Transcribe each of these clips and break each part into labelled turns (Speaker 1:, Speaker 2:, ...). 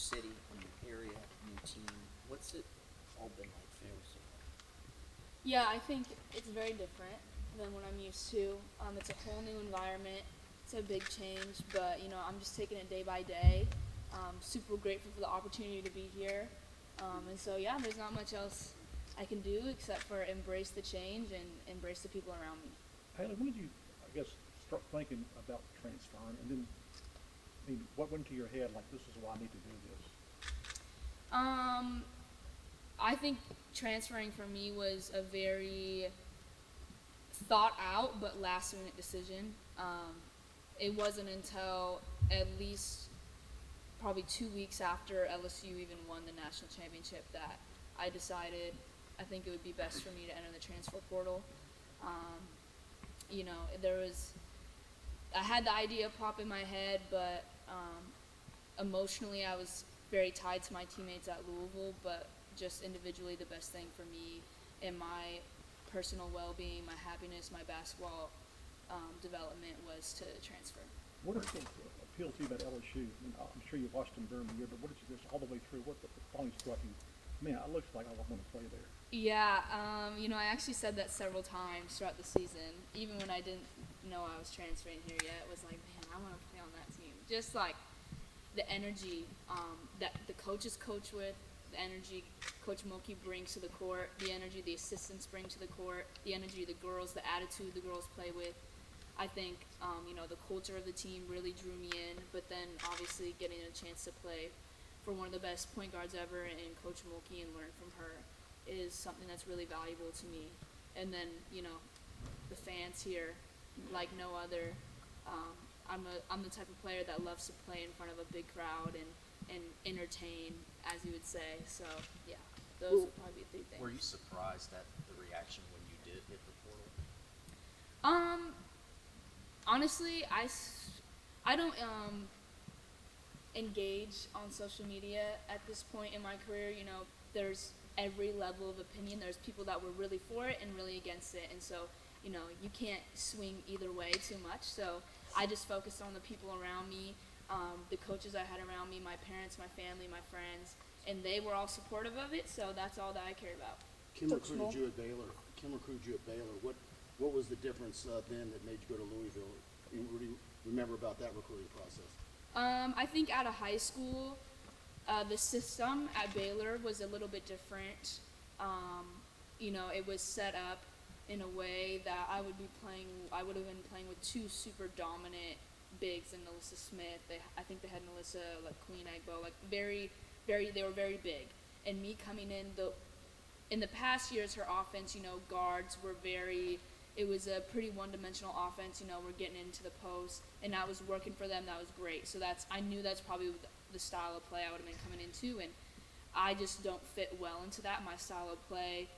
Speaker 1: city, a new area, new team. What's it all been like for you so far?
Speaker 2: Yeah, I think it's very different than what I'm used to. It's a whole new environment. It's a big change, but I'm just taking it day by day. Super grateful for the opportunity to be here. And so yeah, there's not much else I can do except for embrace the change and embrace the people around me.
Speaker 3: Hailey, when did you, I guess, start thinking about transferring? And then, I mean, what went to your head, like, this is why I need to do this?
Speaker 2: I think transferring for me was a very thought out but last minute decision. It wasn't until at least probably 2 weeks after LSU even won the national championship that I decided I think it would be best for me to enter the transfer portal. I had the idea pop in my head, but emotionally I was very tied to my teammates at Louisville, but just individually the best thing for me and my personal well-being, my happiness, my basketball development was to transfer.
Speaker 3: What is the appeal to you about LSU? I mean, I'm sure you watched them during the year, but what did you just all the way through? What the finally struck you? Man, it looks like I want to play there.
Speaker 2: Yeah, I actually said that several times throughout the season. Even when I didn't know I was transferring here yet, it was like, man, I want to play on that team. Just like the energy that the coaches coach with, the energy Coach Mulkey brings to the court, the energy the assistants bring to the court, the energy the girls, the attitude the girls play with. I think, the culture of the team really drew me in, but then obviously getting a chance to play for one of the best point guards ever and Coach Mulkey and learn from her is something that's really valuable to me. And then, the fans here, like no other. I'm the type of player that loves to play in front of a big crowd and entertain, as you would say. So, yeah, those would probably be 3 things.
Speaker 1: Were you surprised at the reaction when you did hit the portal?
Speaker 2: Honestly, I don't engage on social media at this point in my career. There's every level of opinion. There's people that were really for it and really against it, and so you can't swing either way too much. So I just focused on the people around me, the coaches I had around me, my parents, my family, my friends, and they were all supportive of it. So that's all that I cared about.
Speaker 4: Kim recruited you at Baylor. What was the difference then that made you go to Louisville? What do you remember about that recruiting process?
Speaker 2: I think out of high school, the system at Baylor was a little bit different. It was set up in a way that I would have been playing with 2 super dominant bigs in Melissa Smith. I think they had Melissa, like Queen Agbo, like very, very, they were very big. And me coming in the past years, her offense, guards were it was a pretty one-dimensional offense. We're getting into the post, and that was working for them. That was great. So I knew that's probably the style of play I would have been coming into, and I just don't fit well into that. My style of play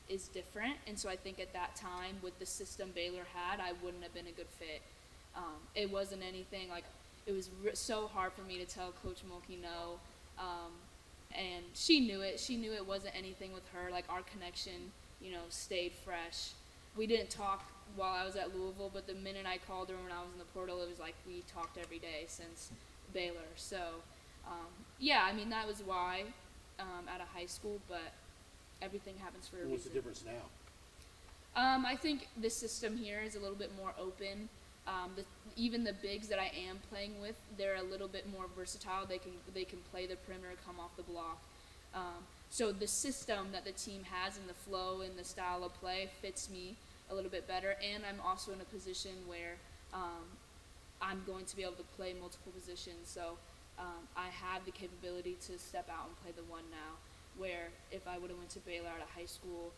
Speaker 2: is different, and so I think at that time with the system Baylor had, I wouldn't have been a good fit. It wasn't anything like it was so hard for me to tell Coach Mulkey no, and she knew it. She knew it wasn't anything with her. Like our connection, stayed fresh. We didn't talk while I was at Louisville, but the minute I called her when I was in the portal, it was like we talked every day since Baylor. So, that was why out of high school, but everything happens for a reason.
Speaker 4: What's the difference now?
Speaker 2: I think the system here is a little bit more open. Even the bigs that I am playing with, they're a little bit more versatile. They can play the perimeter, come off the block. So the system that the team has and the flow and the style of play fits me a little bit better. And I'm also in a position where I'm going to be able to play multiple positions. So I have the capability to step out and play the 1 now, where if I would have went to Baylor out of high school,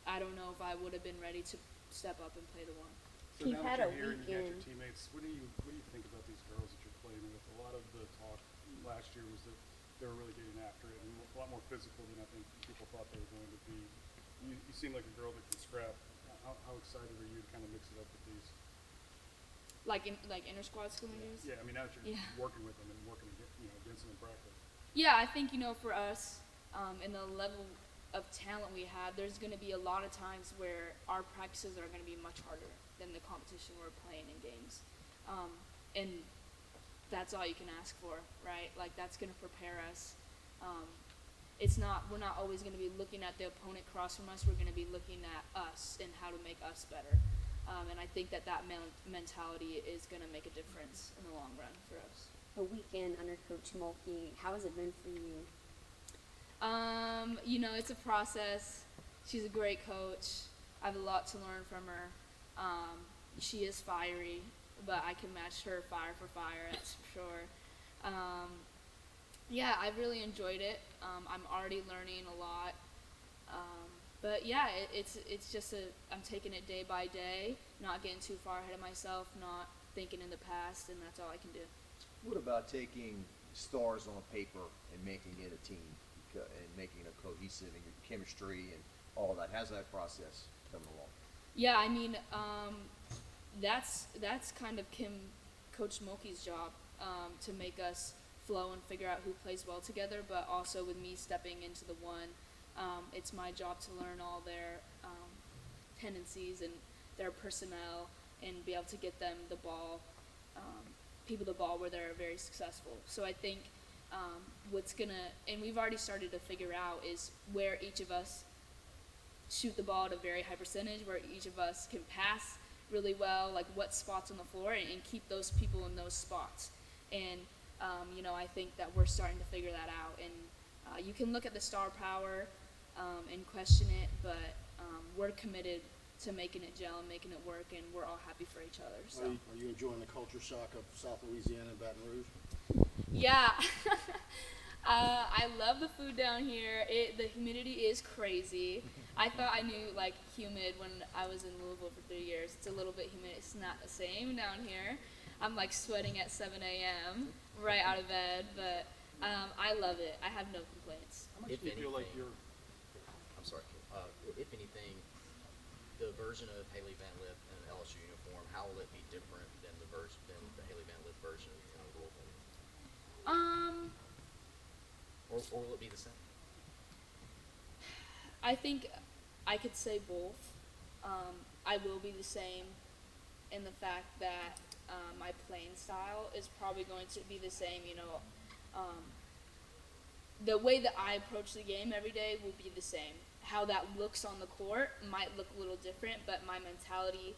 Speaker 2: I don't know if I would have been ready to step up and play the 1.
Speaker 5: So
Speaker 6: He
Speaker 5: now
Speaker 6: had
Speaker 5: that
Speaker 6: a
Speaker 5: you're here and you got your
Speaker 6: weekend.
Speaker 5: teammates, what do you think about these girls that you're playing with? A lot of the talk last year was that they were really getting after it and a lot more physical than I think people thought they were going to be. You seem like a girl that can scrap. How excited are you to kind of mix it up with these?
Speaker 2: Like inter squad scrimmages?
Speaker 5: Yeah, I mean now that you're
Speaker 2: Yeah.
Speaker 5: working with them and working against them in practice.
Speaker 2: Yeah, I think, for us, and the level of talent we have, there's going to be a lot of times where our practices are going to be much harder than the competition we're playing in games. And that's all you can ask for, right? Like, that's going to prepare us. We're not always going to be looking at the opponent across from us. We're going to be looking at us and how to make us better. And I think that mentality is going to make a difference in the long run for us.
Speaker 6: A weekend under Coach Mulkey, how has it been for you?
Speaker 2: It's a process. She's a great coach. I have a lot to learn from her. She is fiery, but I can match her fire for fire, that's for sure. I've really enjoyed it. I'm already learning a lot. It's just I'm taking it day by day, not getting too far ahead of myself, not thinking in the past, and that's all I can do.
Speaker 7: What about taking stars on paper and making it a team and making it cohesive and your chemistry and all that? How's that process coming along?
Speaker 2: Yeah, I mean, that's kind of Coach Mulkey's job, to make us flow and figure out who plays well together, but also with me stepping into the one, it's my job to learn all their tendencies and their personnel and be able to get them the ball, people the ball where they're very successful. So I think and we've already started to figure out is where each of us shoot the ball at a very high percentage, where each of us can pass really well, like what spots on the floor, and keep those people in those spots. And, I think that we're starting to figure that out. And you can look at the star power and question it, but we're committed to making it gel and making it work, and we're all happy for each other. So.
Speaker 4: Are you enjoying the culture shock of South Louisiana and Baton Rouge?
Speaker 2: Yeah. I love the food down here. The humidity is crazy. I thought I knew humid when I was in Louisville for 3 years. It's a little bit humid. It's not the same down here. I'm sweating at 7 a.m. right out of bed, but I love it. I have no complaints.
Speaker 5: How much do you feel like you're?
Speaker 1: I'm sorry. If anything, the version of Hailey Van Lith in an LSU uniform, how will it be different than the Hailey Van Lith version in Louisville? Or will it be the same?
Speaker 2: I think I could say both. I will be the same in the fact that my playing style is probably going to be the same. The way that I approach the game every day will be the same. How that looks on the court might look a little different, but my mentality,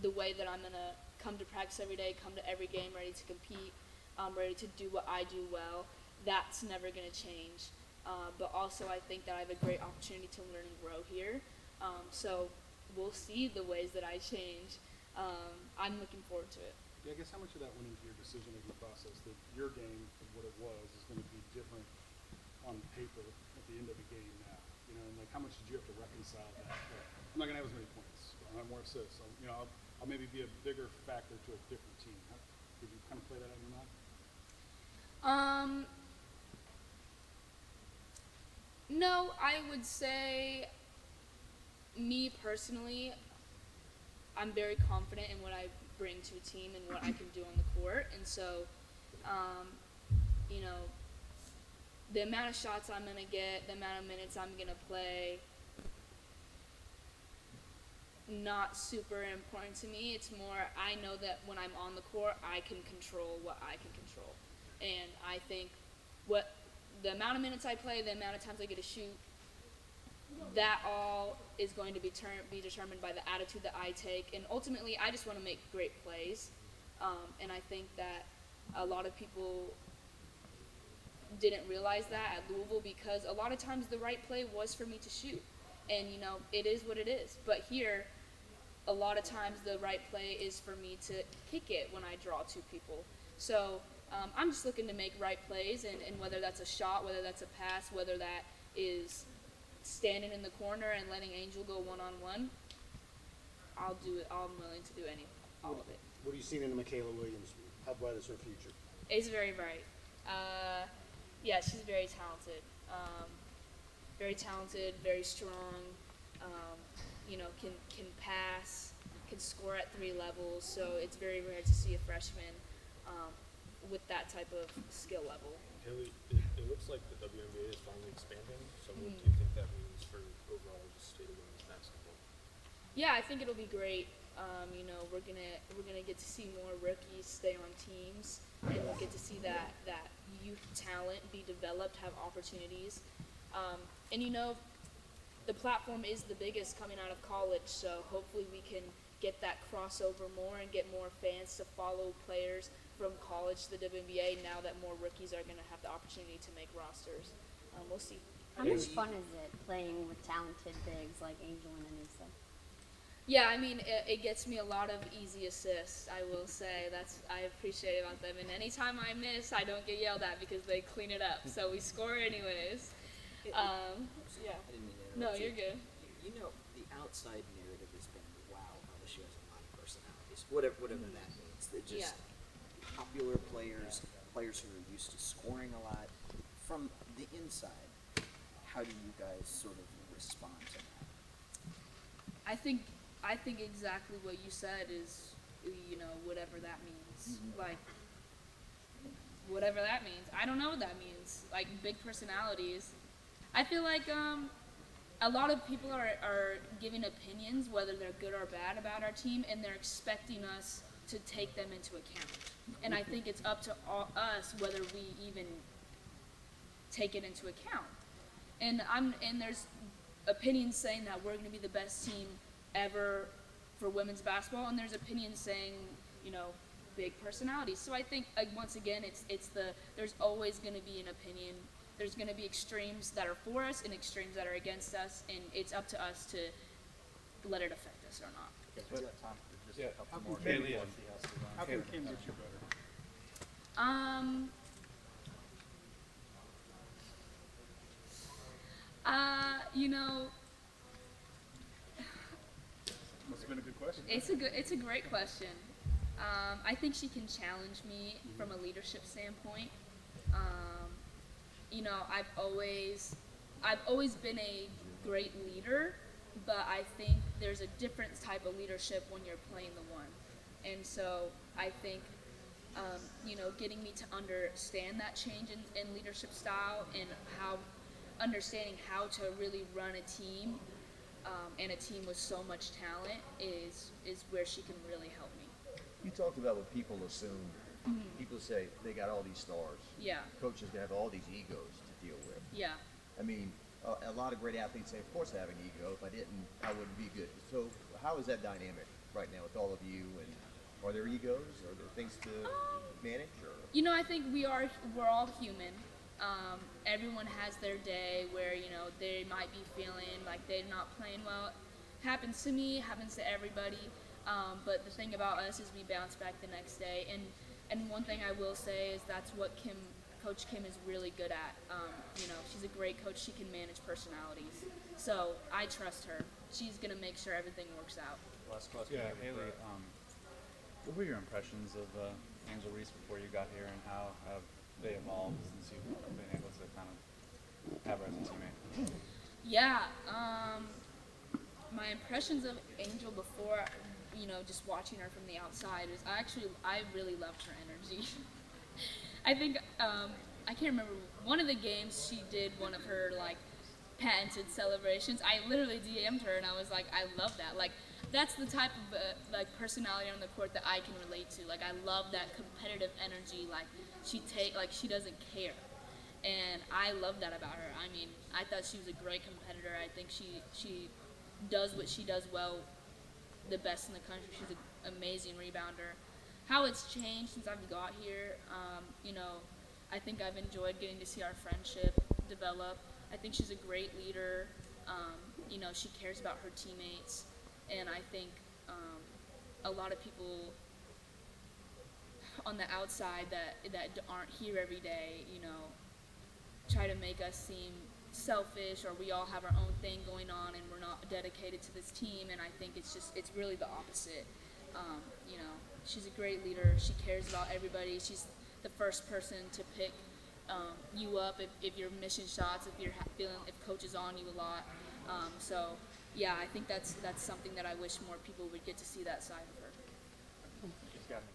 Speaker 2: the way that I'm going to come to practice every day, come to every game ready to compete, ready to do what I do well, that's never going to change. But also I think that I have a great opportunity to learn and grow here. So we'll see the ways that I change. I'm looking forward to it.
Speaker 5: Yeah, I guess how much of that went into your decision-making process that your game, of what it was, is going to be different on paper at the end of the game now? And how much did you have to reconcile that? I'm not going to have as many points, but I have more assists. So, I'll maybe be a bigger factor to a different team. Did you kind of play that out in your mind?
Speaker 2: No, I would say, me personally, I'm very confident in what I bring to a team and what I can do on the court. And so, the amount of shots I'm going to get, the amount of minutes I'm going to play, not super important to me. It's more, I know that when I'm on the court, I can control what I can control. And I think the amount of minutes I play, the amount of times I get to shoot, that all is going to be determined by the attitude that I take. And ultimately, I just want to make great plays. And I think that a lot of people didn't realize that at Louisville, because a lot of times the right play was for me to shoot. And, it is what it is. But here, a lot of times the right play is for me to kick it when I draw two people. So I'm just looking to make right plays, and whether that's a shot, whether that's a pass, whether that is standing in the corner and letting Angel go one-on-one, I'll do it. I'm willing to do all of it.
Speaker 4: What are you seeing in Michaela Williams? How bright is her future?
Speaker 2: It's very bright. Yeah, she's very talented. Very strong. Can pass, can score at 3 levels. So it's very rare to see a freshman with that type of skill level.
Speaker 8: Hailey, it looks like the WNBA is finally expanding. So what do you think that means for overall just state of women's basketball?
Speaker 2: Yeah, I think it'll be great. You know, we're gonna get to see more rookies stay on teams, and we'll get to see that youth talent be developed, have opportunities. And you know, the platform is the biggest coming out of college, so hopefully we can get that crossover more and get more fans to follow players from college to the WNBA now that more rookies are going to have the opportunity to make rosters. We'll see.
Speaker 6: How much fun is it playing with talented bigs like Angel and Anissa?
Speaker 2: Yeah, I mean, it gets me a lot of easy assists, I will say. I appreciate about them. And anytime I miss, I don't get yelled at because they clean it up. So we score anyways. Yeah.
Speaker 9: I didn't mean to interrupt
Speaker 2: No,
Speaker 9: you.
Speaker 2: you're good.
Speaker 9: You know, the outside narrative has been, wow, LSU has a lot of personalities. Whatever that means. They're just popular players, players who are used to scoring a lot. From the inside, how do you guys sort of respond to that?
Speaker 2: I think exactly what you said is, you know, whatever that means. Like, whatever that means. I don't know what that means. Like, big personalities. I feel like a lot of people are giving opinions, whether they're good or bad, about our team, and they're expecting us to take them into account. And I think it's up to us whether we even take it into account. And there's opinions saying that we're going to be the best team ever for women's basketball, and there's opinions saying, you know, big personalities. So I think, like, once again, there's always going to be an opinion. There's going to be extremes that are for us and extremes that are against us, and it's up to us to let it affect us or not.
Speaker 5: Hailey, how can Kim get you better?
Speaker 2: You know,
Speaker 5: Must have been a good question.
Speaker 2: it's a great question. I think she can challenge me from a leadership standpoint. You know, I've always been a great leader, but I think there's a different type of leadership when you're playing the one. And so I think, you know, getting me to understand that change in leadership style and understanding how to really run a team, and a team with so much talent is where she can really help me.
Speaker 7: You talked about what people assume. People say they got all these stars.
Speaker 2: Yeah,
Speaker 7: Coaches have all these egos to deal with.
Speaker 2: yeah.
Speaker 7: I mean, a lot of great athletes say, of course I have an ego. If I didn't, I wouldn't be good. So how is that dynamic right now with all of you? And are there egos? Are there things to manage? Or?
Speaker 2: You know, I think we're all human. Everyone has their day where, you know, they might be feeling like they're not playing well. Happens to me, happens to everybody. But the thing about us is we bounce back the next day. And one thing I will say is that's what Coach Kim is really good at. You know, she's a great coach. She can manage personalities. So I trust her. She's going to make sure everything works out.
Speaker 8: Last question.
Speaker 5: Yeah, Hailey, what were your impressions of Angel Reese before you got here, and how have they evolved since you've been able to kind of have her as a teammate?
Speaker 2: Yeah, my impressions of Angel before, you know, just watching her from the outside is I really loved her energy. I think, I can't remember, one of the games she did one of her, like, patented celebrations. I literally DM'd her and I was like, I love that. Like, that's the type of, like, personality on the court that I can relate to. Like, I love that competitive energy. Like, she doesn't care. And I love that about her. I mean, I thought she was a great competitor. I think she does what she does well, the best in the country. She's an amazing rebounder. How it's changed since I've got here, you know, I think I've enjoyed getting to see our friendship develop. I think she's a great leader. You know, she cares about her teammates. And I think a lot of people on the outside that aren't here every day, you know, try to make us seem selfish, or we all have our own thing going on and we're not dedicated to this team. And I think it's really the opposite. You know, she's a great leader. She cares about everybody. She's the first person to pick you up if you're missing shots, if coach is on you a lot. So yeah, I think that's something that I wish more people would get to see that side of her.
Speaker 5: Just got me.